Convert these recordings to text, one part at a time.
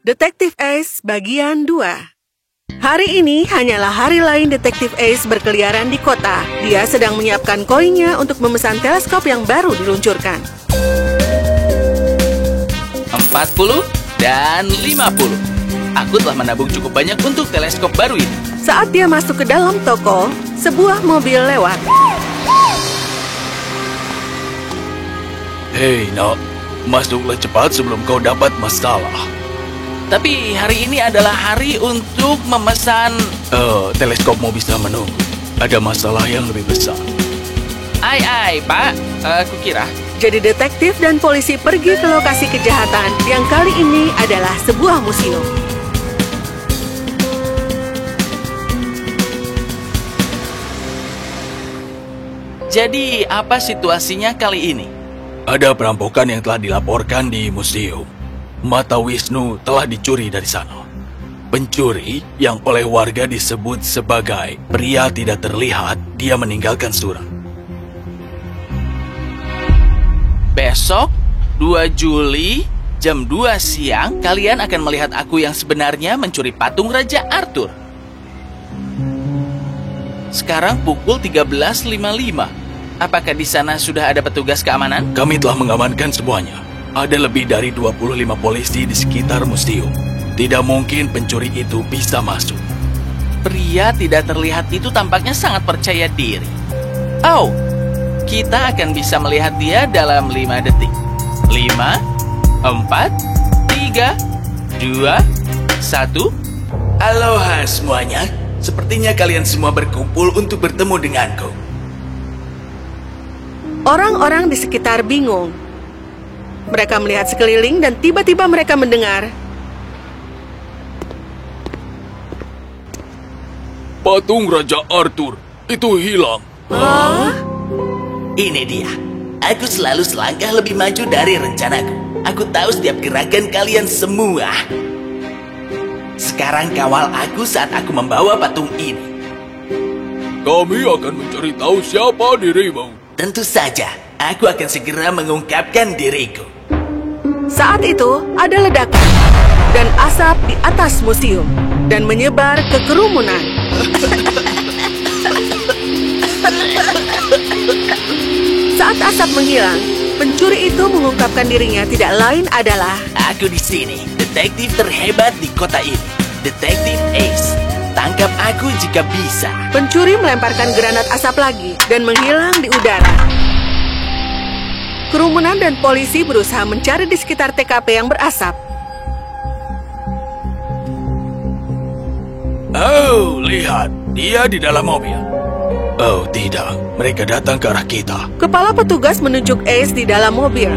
Detektif Ace bagian 2. Hari ini hanyalah hari lain Detektif Ace berkeliaran di kota. Dia sedang menyiapkan koinnya untuk memesan teleskop yang baru diluncurkan. 40 dan 50. Aku telah menabung cukup banyak untuk teleskop baru ini. Saat dia masuk ke dalam toko, sebuah mobil lewat. Hei, nak. Masuklah cepat sebelum kau dapat masalah. Tapi hari ini adalah hari untuk memesan... Teleskopmu bisa menunggu. Ada masalah yang lebih besar. Ai, Pak. Aku kira... Jadi detektif dan polisi pergi ke lokasi kejahatan yang kali ini adalah sebuah museum. Jadi, apa situasinya kali ini? Ada perampokan yang telah dilaporkan di museum. Mata Wisnu telah dicuri dari sana. Pencuri yang oleh warga disebut sebagai pria tidak terlihat, dia meninggalkan surat. Besok, 2 Juli, jam 2 siang, kalian akan melihat aku yang sebenarnya mencuri patung Raja Arthur. Sekarang pukul 13.55. Apakah di sana sudah ada petugas keamanan? Kami telah mengamankan semuanya. Ada lebih dari 25 polisi di sekitar museum. Tidak mungkin pencuri itu bisa masuk. Pria tidak terlihat itu tampaknya sangat percaya diri. Oh, kita akan bisa melihat dia dalam 5 detik. 5, 4, 3, 2, 1. Aloha semuanya. Sepertinya kalian semua berkumpul untuk bertemu denganku. Orang-orang di sekitar bingung. Mereka melihat sekeliling dan tiba-tiba mereka mendengar. Patung Raja Arthur itu hilang. Ini dia. Aku selalu selangkah lebih maju dari rencanaku. Aku tahu setiap gerakan kalian semua. Sekarang kawal aku saat aku membawa patung ini. Kami akan mencari tahu siapa dirimu. Tentu saja, aku akan segera mengungkapkan diriku. Saat itu ada ledakan dan asap di atas museum dan menyebar ke kerumunan. Saat asap menghilang, pencuri itu mengungkapkan dirinya tidak lain adalah... Aku di sini, detektif terhebat di kota ini. Detektif Ace. Tangkap aku jika bisa. Pencuri melemparkan granat asap lagi dan menghilang di udara. Kerumunan dan polisi berusaha mencari di sekitar TKP yang berasap. Oh, lihat. Dia di dalam mobil. Oh, tidak. Mereka datang ke arah kita. Kepala petugas menunjuk Ace di dalam mobil.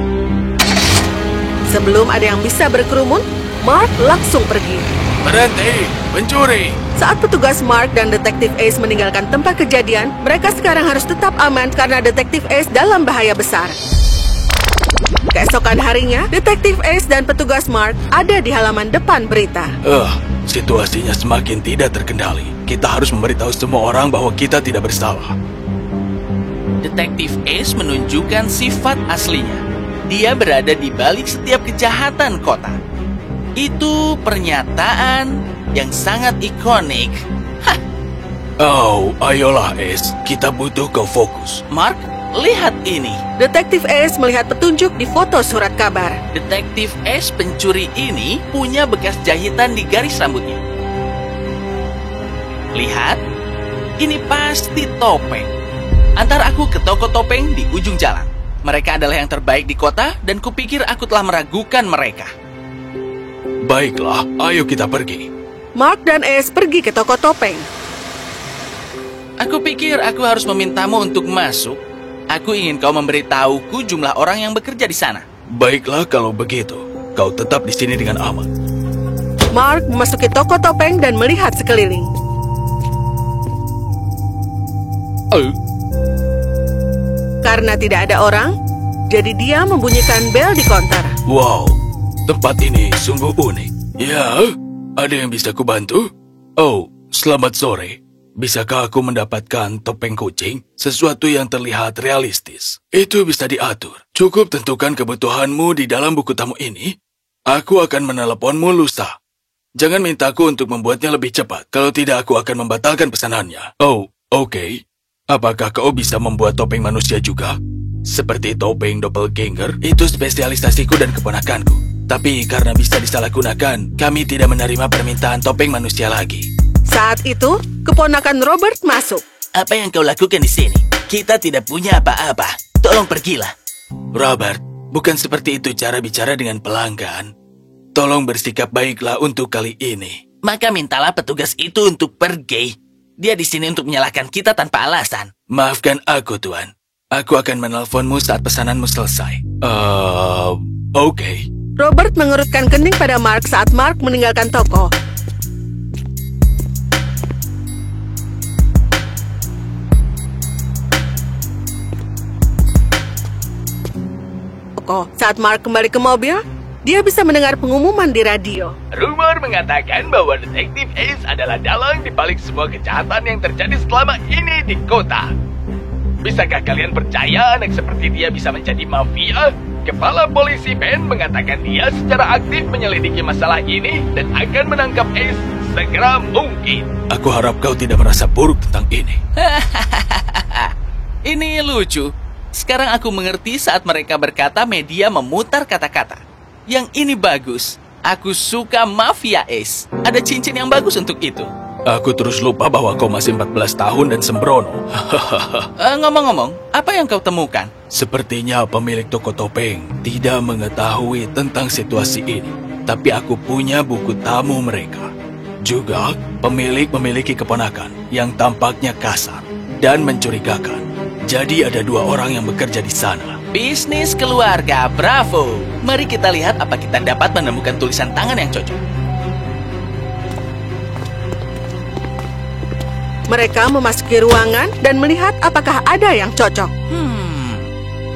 Sebelum ada yang bisa berkerumun, Mark langsung pergi. Berhenti, pencuri. Saat petugas Mark dan Detektif Ace meninggalkan tempat kejadian, mereka sekarang harus tetap aman karena Detektif Ace dalam bahaya besar. Keesokan harinya, Detektif Ace dan petugas Mark ada di halaman depan berita. Situasinya semakin tidak terkendali. Kita harus memberitahu semua orang bahwa kita tidak bersalah. Detektif Ace menunjukkan sifat aslinya. Dia berada di balik setiap kejahatan kota. Itu pernyataan yang sangat ikonik. Hah. Oh, ayolah Ace. Kita butuh kau fokus. Mark, lihat ini. Detektif Ace melihat petunjuk di foto surat kabar. Detektif Ace pencuri ini punya bekas jahitan di garis rambutnya. Lihat, ini pasti topeng. Antar aku ke toko topeng di ujung jalan. Mereka adalah yang terbaik di kota dan kupikir aku telah meragukan mereka. Baiklah, ayo kita pergi. Mark dan Ace pergi ke toko topeng. Aku pikir aku harus memintamu untuk masuk. Aku ingin kau memberitahuku jumlah orang yang bekerja di sana. Baiklah kalau begitu. Kau tetap di sini dengan aman. Mark memasuki toko topeng dan melihat sekeliling. Karena tidak ada orang, jadi dia membunyikan bel di konter. Wow, tempat ini sungguh unik. Ya, ada yang bisa kubantu? Oh, selamat sore. Bisakah aku mendapatkan topeng kucing? Sesuatu yang terlihat realistis. Itu bisa diatur. Cukup tentukan kebutuhanmu di dalam buku tamu ini. Aku akan meneleponmu lusa. Jangan mintaku untuk membuatnya lebih cepat. Kalau tidak, aku akan membatalkan pesanannya. Oh, oke. Apakah kau bisa membuat topeng manusia juga? Seperti topeng doppelganger, itu spesialisasiku dan keponakanku. Tapi karena bisa disalahgunakan, kami tidak menerima permintaan topeng manusia lagi. Saat itu, keponakan Robert masuk. Apa yang kau lakukan di sini? Kita tidak punya apa-apa. Tolong pergilah. Robert, bukan seperti itu cara bicara dengan pelanggan. Tolong bersikap baiklah untuk kali ini. Maka mintalah petugas itu untuk pergi. Dia di sini untuk menyalahkan kita tanpa alasan. Maafkan aku, Tuan. Aku akan menelponmu saat pesananmu selesai. Oke. Robert mengerutkan kening pada Mark saat Mark meninggalkan toko. Saat Mark kembali ke mobil, dia bisa mendengar pengumuman di radio. Rumor mengatakan bahwa Detektif Ace adalah dalang di balik semua kejahatan yang terjadi selama ini di kota. Bisakah kalian percaya anak seperti dia bisa menjadi mafia? Kepala polisi Ben mengatakan dia secara aktif menyelidiki masalah ini dan akan menangkap Ace segera mungkin. Aku harap kau tidak merasa buruk tentang ini. Ini lucu. Sekarang aku mengerti saat mereka berkata media memutar kata-kata. Yang ini bagus. Aku suka Mafia Ace. Ada cincin yang bagus untuk itu. Aku terus lupa bahwa kau masih 14 tahun dan sembrono. Ngomong-ngomong, apa yang kau temukan? Sepertinya pemilik toko topeng tidak mengetahui tentang situasi ini. Tapi aku punya buku tamu mereka. Juga, pemilik memiliki keponakan yang tampaknya kasar dan mencurigakan. Jadi ada 2 orang yang bekerja di sana. Bisnis keluarga, bravo. Mari kita lihat apa kita dapat menemukan tulisan tangan yang cocok. Mereka memasuki ruangan dan melihat apakah ada yang cocok.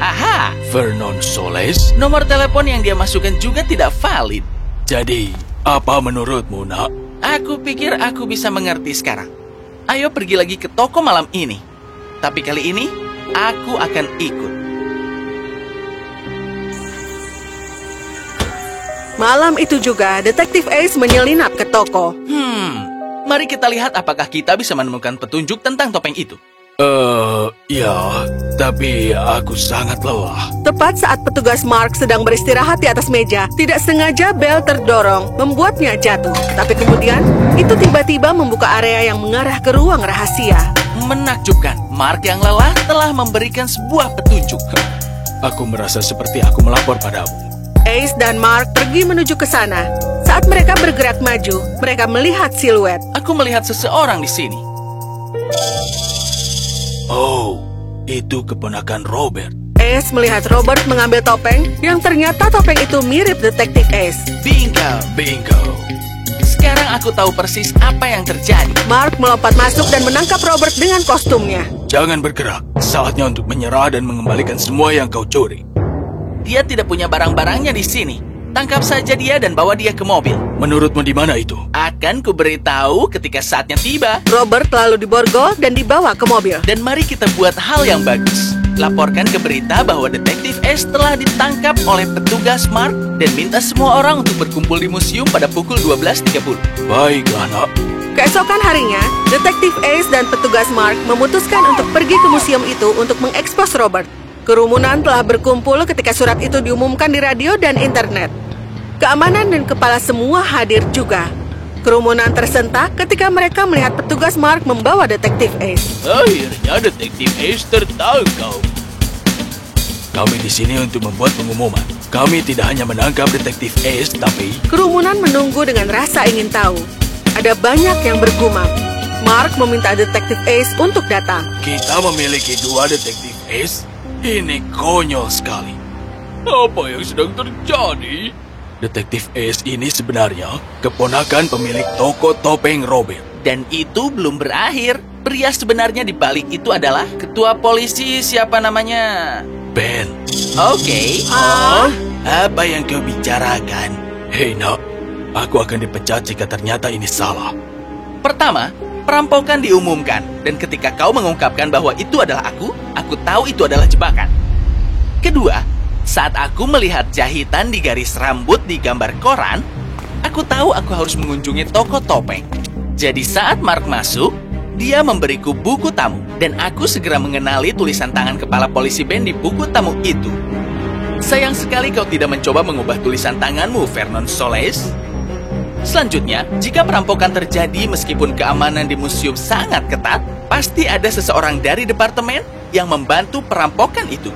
Aha. Vernon Soles? Nomor telepon yang dia masukkan juga tidak valid. Jadi, apa menurutmu, Nak? Aku pikir aku bisa mengerti sekarang. Ayo pergi lagi ke toko malam ini. Tapi kali ini, aku akan ikut. Malam itu juga, Detektif Ace menyelinap ke toko. Mari kita lihat apakah kita bisa menemukan petunjuk tentang topeng itu. Ya, tapi aku sangat lelah. Tepat saat petugas Mark sedang beristirahat di atas meja, tidak sengaja bel terdorong, membuatnya jatuh. Tapi kemudian, itu tiba-tiba membuka area yang mengarah ke ruang rahasia. Menakjubkan, Mark yang lelah telah memberikan sebuah petunjuk. Aku merasa seperti aku melapor padamu. Ace dan Mark pergi menuju ke sana. Saat mereka bergerak maju, mereka melihat siluet. Aku melihat seseorang di sini. Oh, itu keponakan Robert. Ace melihat Robert mengambil topeng, yang ternyata topeng itu mirip Detektif Ace. Bingo. Sekarang aku tahu persis apa yang terjadi. Mark melompat masuk dan menangkap Robert dengan kostumnya. Jangan bergerak. Saatnya untuk menyerah dan mengembalikan semua yang kau curi. Dia tidak punya barang-barangnya di sini. Tangkap saja dia dan bawa dia ke mobil. Menurutmu di mana itu? Akan kuberitahu ketika saatnya tiba. Robert lalu diborgol dan dibawa ke mobil. Dan mari kita buat hal yang bagus. Laporkan ke berita bahwa Detektif Ace telah ditangkap oleh petugas Mark dan minta semua orang untuk berkumpul di museum pada pukul 12.30. Baiklah, Nak. Keesokan harinya, Detektif Ace dan petugas Mark memutuskan untuk pergi ke museum itu untuk mengekspos Robert. Kerumunan telah berkumpul ketika surat itu diumumkan di radio dan internet. Keamanan dan kepala semua hadir juga. Kerumunan tersentak ketika mereka melihat petugas Mark membawa Detektif Ace. Akhirnya Detektif Ace tertangkap. Kami di sini untuk membuat pengumuman. Kami tidak hanya menangkap Detektif Ace, tapi... Kerumunan menunggu dengan rasa ingin tahu. Ada banyak yang bergumam. Mark meminta Detektif Ace untuk datang. Kita memiliki 2 Detektif Ace? Ini konyol sekali. Apa yang sedang terjadi? Detektif Ace ini sebenarnya keponakan pemilik toko topeng Robert. Dan itu belum berakhir. Pria sebenarnya di balik itu adalah ketua polisi siapa namanya? Ben. Oke. Apa yang kau bicarakan? Hei, Nak. Aku akan dipecat jika ternyata ini salah. Pertama, perampokan diumumkan. Dan ketika kau mengungkapkan bahwa itu adalah aku tahu itu adalah jebakan. Kedua, saat aku melihat jahitan di garis rambut di gambar koran, Aku tahu aku harus mengunjungi toko topeng. Jadi saat Mark masuk, dia memberiku buku tamu, dan aku segera mengenali tulisan tangan kepala polisi Ben di buku tamu itu. Sayang sekali kau tidak mencoba mengubah tulisan tanganmu, Vernon Solis. Selanjutnya, jika perampokan terjadi meskipun keamanan di museum sangat ketat, pasti ada seseorang dari departemen yang membantu perampokan itu.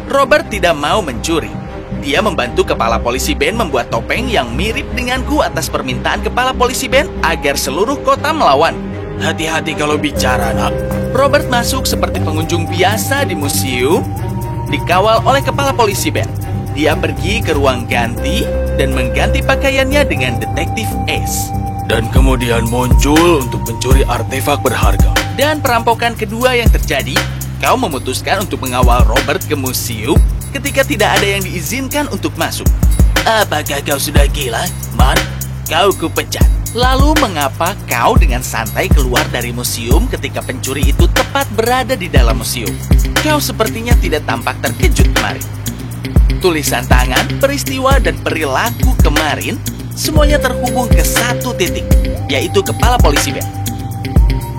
Robert tidak mau mencuri. Dia membantu kepala polisi Ben membuat topeng yang mirip denganku atas permintaan kepala polisi Ben agar seluruh kota melawan. Hati-hati kalau bicara, nak. Robert masuk seperti pengunjung biasa di museum, dikawal oleh kepala polisi Ben. Dia pergi ke ruang ganti dan mengganti pakaiannya dengan detektif Ace. Dan kemudian muncul untuk mencuri artefak berharga. Dan perampokan kedua yang terjadi, kau memutuskan untuk mengawal Robert ke museum ketika tidak ada yang diizinkan untuk masuk. Apakah kau sudah gila, Mark? Kau kupecat. Lalu mengapa kau dengan santai keluar dari museum ketika pencuri itu tepat berada di dalam museum? Kau sepertinya tidak tampak terkejut kemarin. Tulisan tangan, peristiwa, dan perilaku kemarin semuanya terhubung ke satu titik, yaitu kepala polisi Ben.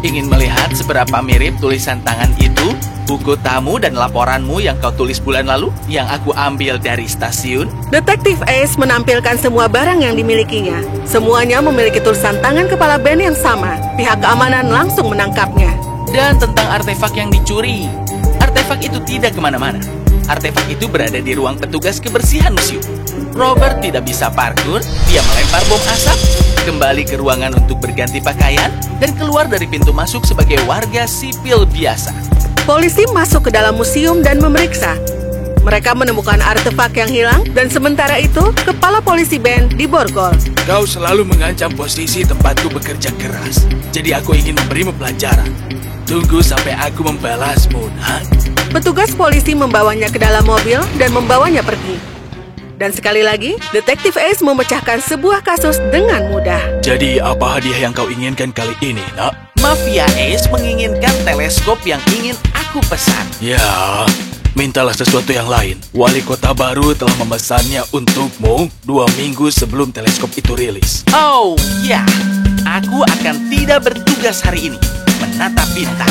Ingin melihat seberapa mirip tulisan tangan itu, buku tamu dan laporanmu yang kau tulis bulan lalu yang aku ambil dari stasiun? Detektif Ace menampilkan semua barang yang dimilikinya. Semuanya memiliki tulisan tangan kepala Ben yang sama. Pihak keamanan langsung menangkapnya. Dan tentang artefak yang dicuri. Artefak itu tidak kemana-mana. Artefak itu berada di ruang petugas kebersihan museum. Robert tidak bisa parkur, dia melempar bom asap, kembali ke ruangan untuk berganti pakaian, dan keluar dari pintu masuk sebagai warga sipil biasa. Polisi masuk ke dalam museum dan memeriksa. Mereka menemukan artefak yang hilang, dan sementara itu, kepala polisi Ben diborgol. Kau selalu mengancam posisi tempatku bekerja keras. Jadi aku ingin memberimu pelajaran. Tunggu sampai aku membalasmu, nak. Petugas polisi membawanya ke dalam mobil dan membawanya pergi. Dan sekali lagi, Detektif Ace memecahkan sebuah kasus dengan mudah. Jadi apa hadiah yang kau inginkan kali ini, nak? Mafia Ace menginginkan teleskop yang ingin aku pesan. Ya, mintalah sesuatu yang lain. Wali kota baru telah memesannya untukmu 2 minggu sebelum teleskop itu rilis. Oh ya, aku akan tidak bertugas hari ini. Menatap bintang.